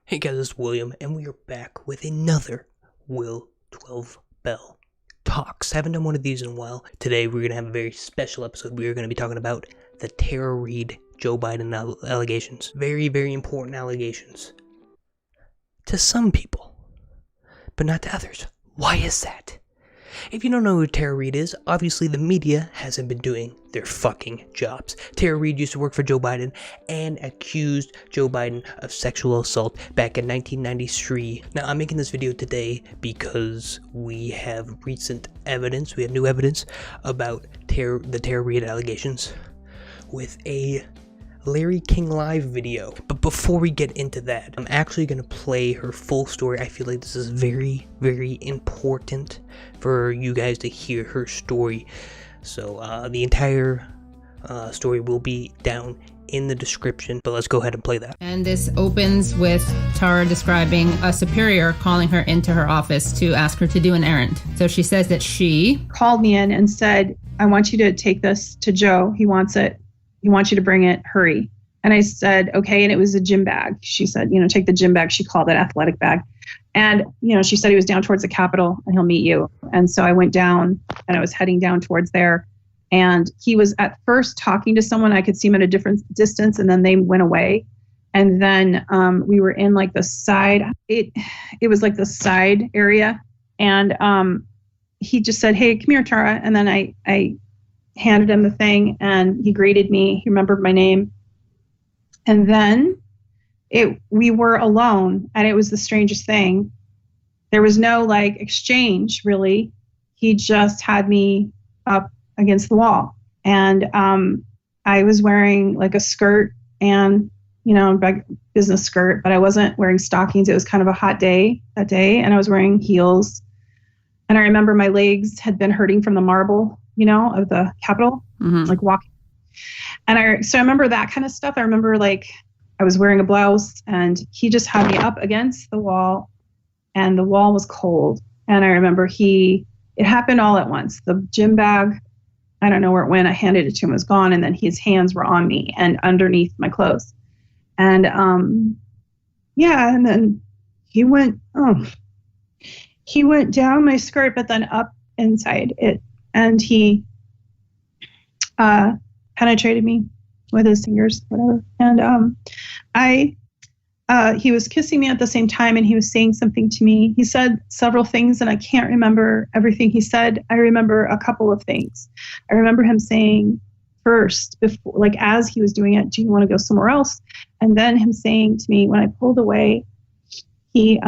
Hey guys, it's William, and we are back with another Will 12 Bell Talks. Haven't done one of these in a while. Today we're going to have a very special episode. We are going to be talking about the Tarra Reade Joe Biden allegations. Very, very important allegations. To some people, but not to others. Why is that? If you don't know who Tarra Reade is, obviously the media hasn't been doing their fucking jobs. Tarra Reade used to work for Joe Biden and accused Joe Biden of sexual assault back in 1993. Now, I'm making this video today because we have recent evidence, we have new evidence about the Tarra Reade allegations with a Larry King Live video. But before we get into that, I'm actually going to play her full story. I feel like this is very, very important for you guys to hear her story. So the entire story will be down in the description, but let's go ahead and play that. And this opens with Tarra describing a superior calling her into her office to ask her to do an errand. So she says that she called me in and said, I want you to take this to Joe. He wants it. He wants you to bring it. Hurry. And I said, okay. And it was a gym bag. She said, take the gym bag. She called it athletic bag. And, she said he was down towards the Capitol and he'll meet you. And so I went down and I was heading down towards there. And he was at first talking to someone. I could see him at a different distance, and then they went away. And then we were in like the side. It was like the side area. And he just said, hey, come here, Tarra. And then I handed him the thing and he greeted me. He remembered my name. And then we were alone, and it was the strangest thing. There was no exchange really. He just had me up against the wall. And I was wearing like a skirt and, business skirt, but I wasn't wearing stockings. It was kind of a hot day that day, and I was wearing heels. And I remember my legs had been hurting from the marble, of the Capitol, like walking. And so I remember that kind of stuff. I remember I was wearing a blouse, and he just had me up against the wall, and the wall was cold. And I remember it happened all at once. The gym bag, I don't know where it went. I handed it to him, it was gone. And then his hands were on me and underneath my clothes. And and then he went down my skirt, but then up inside it. And he penetrated me with his fingers, whatever. And he was kissing me at the same time, and he was saying something to me. He said several things, and I can't remember everything he said. I remember a couple of things. I remember him saying first, before, as he was doing it, do you want to go somewhere else? And then him saying to me, when I pulled away, he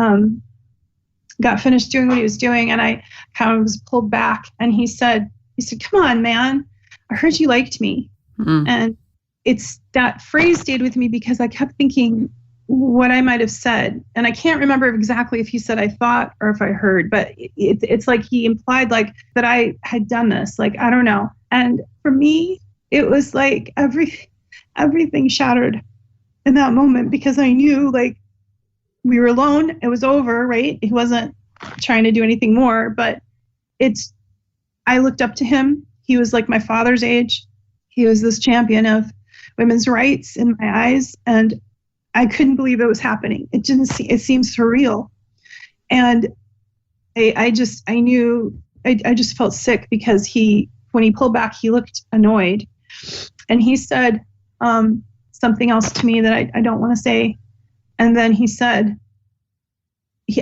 got finished doing what he was doing, and I kind of was pulled back, and he said, come on, man, I heard you liked me. And it's that phrase stayed with me because I kept thinking what I might have said. And I can't remember exactly if he said I thought or if I heard, but it's like he implied that I had done this. I don't know. And for me, it was like everything shattered in that moment, because I knew we were alone. It was over, right? He wasn't trying to do anything more, but I looked up to him. He was like my father's age. He was this champion of women's rights in my eyes. And I couldn't believe it was happening. It seemed surreal. And I just felt sick because when he pulled back, he looked annoyed. And he said something else to me that I don't want to say. And then he said,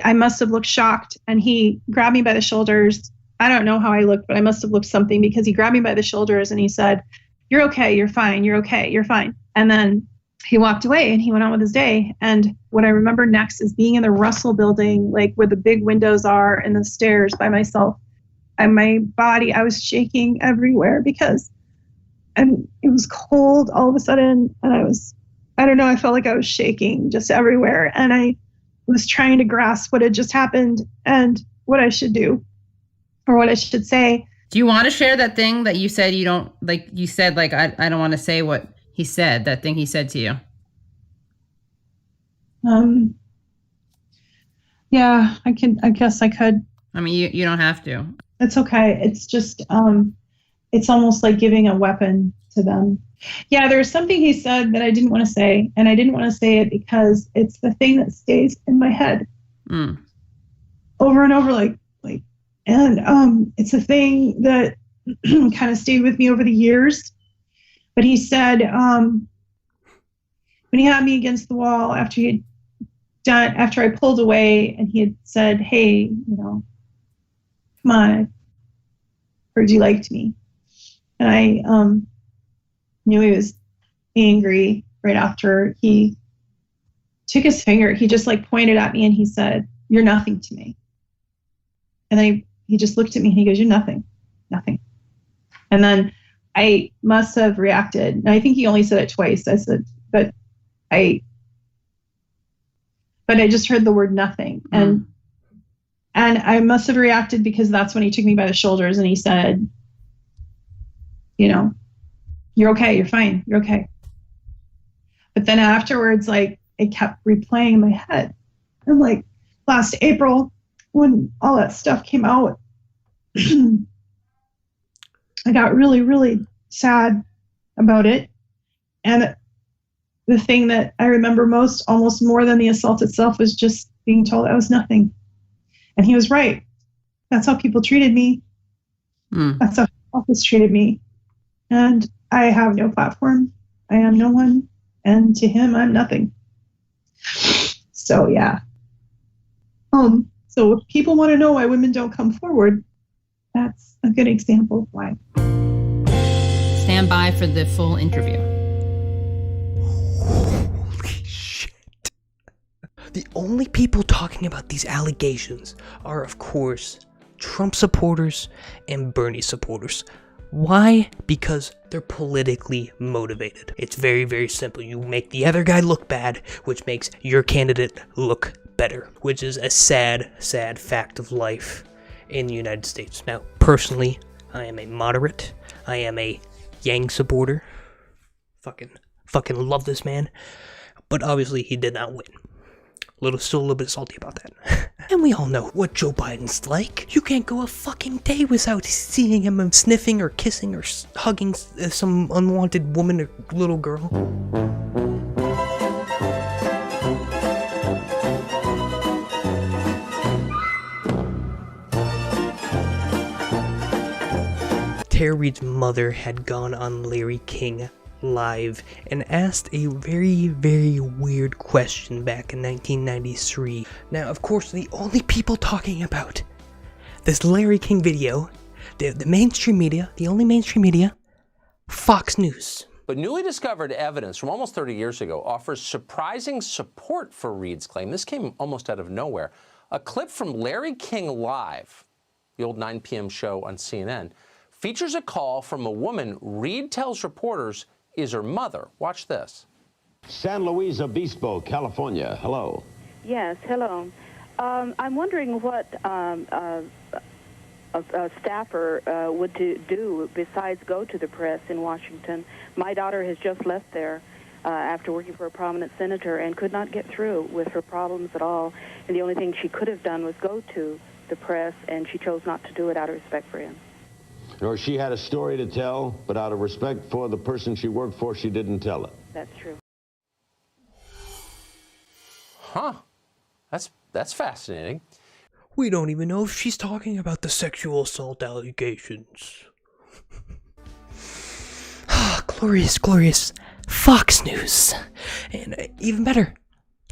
I must have looked shocked, and he grabbed me by the shoulders. I don't know how I looked, but I must have looked something, because he grabbed me by the shoulders and he said, you're okay, you're fine, you're okay, you're fine. And then he walked away and he went on with his day. And what I remember next is being in the Russell building, where the big windows are, and the stairs by myself. And my body, I was shaking everywhere and it was cold all of a sudden. And I don't know, I felt like I was shaking just everywhere. And I was trying to grasp what had just happened and what I should do, or what I should say. Do you want to share that thing that you said you don't like? You said I don't want to say what he said. That thing he said to you. Yeah, I guess I could. I mean, you don't have to. It's okay. It's just it's almost like giving a weapon to them. Yeah, there was something he said that I didn't want to say, and I didn't want to say it because it's the thing that stays in my head over and over, and it's a thing that kind of stayed with me over the years. But he said, when he had me against the wall after I pulled away, and he had said, "Hey, come on, I heard you liked me," and I knew he was angry right after he took his finger. He just pointed at me and he said, "You're nothing to me." And then he just looked at me and he goes, "You're nothing, nothing." And then I must have reacted. And I think he only said it twice. I said, but I just heard the word nothing. And I must have reacted because that's when he took me by the shoulders and he said, "You're okay, you're fine, you're okay." But then afterwards, it kept replaying in my head. And last April, when all that stuff came out, I got really, really sad about it. And the thing that I remember most, almost more than the assault itself, was just being told I was nothing. And he was right. That's how people treated me. That's how office treated me. And I have no platform. I am no one. And to him, I'm nothing. So, yeah. So if people want to know why women don't come forward, that's a good example of why. Stand by for the full interview. Holy shit. The only people talking about these allegations are, of course, Trump supporters and Bernie supporters. Why? Because they're politically motivated. It's very, very simple. You make the other guy look bad, which makes your candidate look better, which is a sad, sad fact of life in the United States. Now, personally, I am a moderate. I am a Yang supporter. Fucking love this man. But obviously, he did not win. Still a little bit salty about that. And we all know what Joe Biden's like. You can't go a fucking day without seeing him sniffing or kissing or hugging some unwanted woman or little girl. Tarra Reade's mother had gone on Larry King Live and asked a very, very weird question back in 1993. Now, of course, the only people talking about this Larry King video, the mainstream media, the only mainstream media, Fox News. But newly discovered evidence from almost 30 years ago offers surprising support for Reade's claim. This came almost out of nowhere. A clip from Larry King Live, the old 9 p.m. show on CNN, features a call from a woman Reade tells reporters is her mother. Watch this. San Luis Obispo, California. Hello. Yes, hello. I'm wondering what a staffer would do besides go to the press in Washington. My daughter has just left there after working for a prominent senator and could not get through with her problems at all. And the only thing she could have done was go to the press, and she chose not to do it out of respect for him. Or she had a story to tell, but out of respect for the person she worked for, she didn't tell it. That's true. Huh. That's fascinating. We don't even know if she's talking about the sexual assault allegations. Glorious, glorious Fox News. And even better,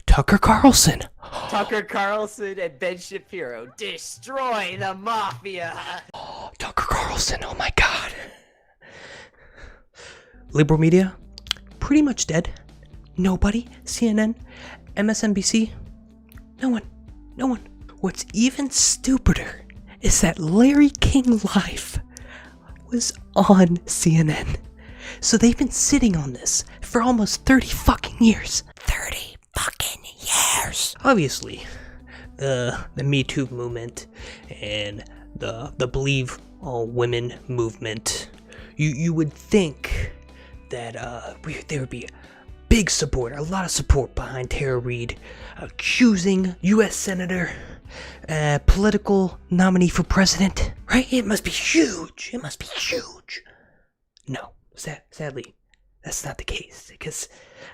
Tucker Carlson. Tucker Carlson and Ben Shapiro destroy the mafia. Tucker Carlson, oh my god. Liberal media, pretty much dead. Nobody. CNN, MSNBC, no one. What's even stupider is that Larry King Live was on CNN. So they've been sitting on this for almost 30 fucking years. 30 fucking years. Obviously, the Me Too movement and the Believe All Women movement, you would think that there would be big support, a lot of support behind Tarra Reade accusing U.S. Senator political nominee for president, right? It must be huge. It must be huge. No, sadly, that's not the case. Because,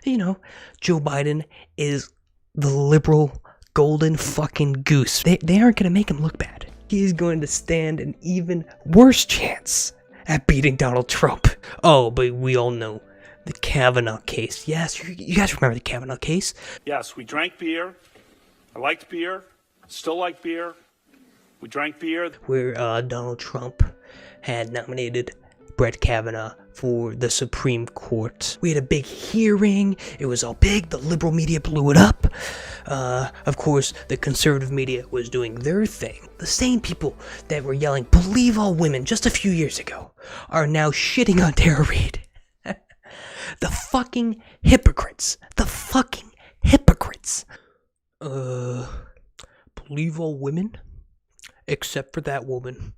Joe Biden is the liberal golden fucking goose. They aren't going to make him look bad. He's going to stand an even worse chance at beating Donald Trump. Oh, but we all know the Kavanaugh case. Yes, you guys remember the Kavanaugh case? Yes, we drank beer. I liked beer. Still like beer. We drank beer. Where Donald Trump had nominated Bret Kavvanah for the Supreme Court. We had a big hearing. It was all big. The liberal media blew it up. Of course, the conservative media was doing their thing. The same people that were yelling, "Believe all women," just a few years ago, are now shitting on Tarra Reade. The fucking hypocrites. The fucking hypocrites. Believe all women? Except for that woman.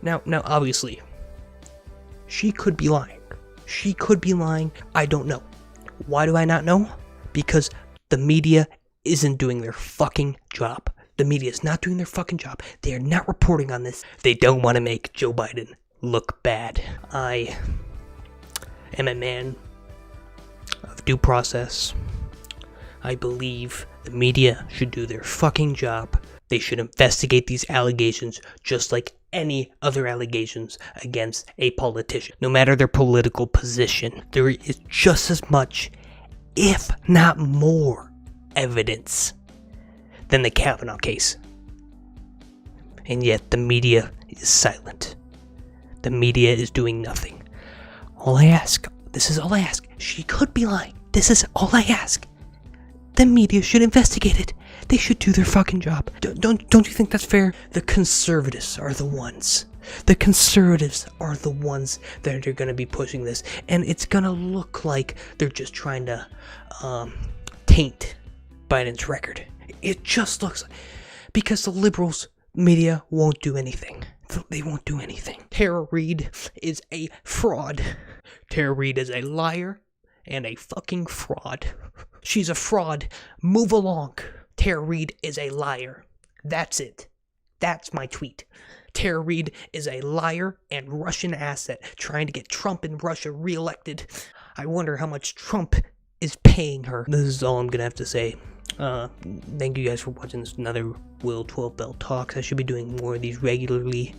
Now, obviously, she could be lying. She could be lying. I don't know. Why do I not know? Because the media isn't doing their fucking job. The media is not doing their fucking job. They are not reporting on this. They don't want to make Joe Biden look bad. I am a man of due process. I believe the media should do their fucking job. They should investigate these allegations just like any other allegations against a politician. No matter their political position, there is just as much, if not more, evidence than the Kavanaugh case. And yet the media is silent. The media is doing nothing. All I ask, this is all I ask, she could be lying. This is all I ask. The media should investigate it. They should do their fucking job. Don't you think that's fair? The conservatives are the ones. The conservatives are the ones that are going to be pushing this. And it's going to look like they're just trying to taint Biden's record. It just looks like. Because the liberals media won't do anything. They won't do anything. Tarra Reade is a fraud. Tarra Reade is a liar and a fucking fraud. She's a fraud. Move along. Tarra Reade is a liar. That's it. That's my tweet. Tarra Reade is a liar and Russian asset trying to get Trump and Russia reelected. I wonder how much Trump is paying her. This is all I'm gonna have to say. Thank you guys for watching this another Will 12 Bell Talks. I should be doing more of these regularly.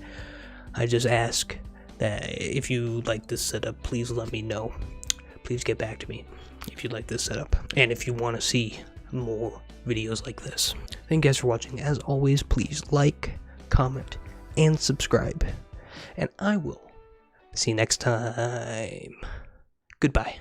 I just ask that if you like this setup, please let me know. Please get back to me if you like this setup. And if you want to see more videos like this. Thank you guys for watching. As always, please like, comment, and subscribe. And I will see you next time. Goodbye.